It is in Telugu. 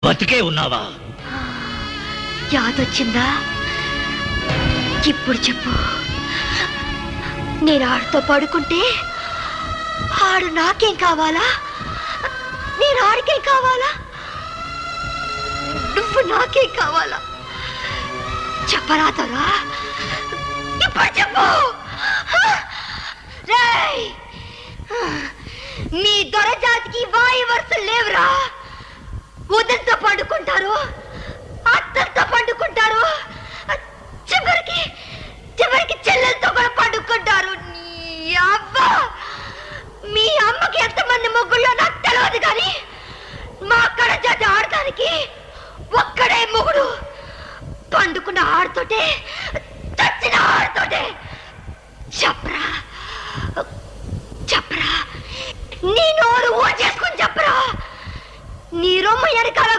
బతికే ఉన్నావా? యాదొచ్చిందా? ఇప్పుడు చెప్పు. నేను ఆడితో పడుకుంటే ఆడు నాకేం కావాలా? నేను ఆడికేం కావాలా? నువ్వు నాకేం కావాలా? చెప్పరాదరా, ఇప్పుడు చెప్పు. రేయ్, మీ దొరజాతికి వాయు వరుసలు లేవురా. ఉదయంతో పండుకుంటారు, అత్తలతో పండుకుంటారు, చివరికి చెల్లెలతో కూడా పండుకుంటారు. అబ్బా, మీ అమ్మకి ఎంతమంది మొగ్గుల్లో నాకు తెలియదు కానీ మా అక్కడ జాతి ఆడటానికి ఒక్కడే మొగుడు. పండుకున్న ఆడుతోటే, చచ్చిన ఆడుతోటే. చెప్పరా చెప్పరా, నీ నోరు ఊ చేసుకుని చెప్పరా. నీ రొమ్మ వెనకాల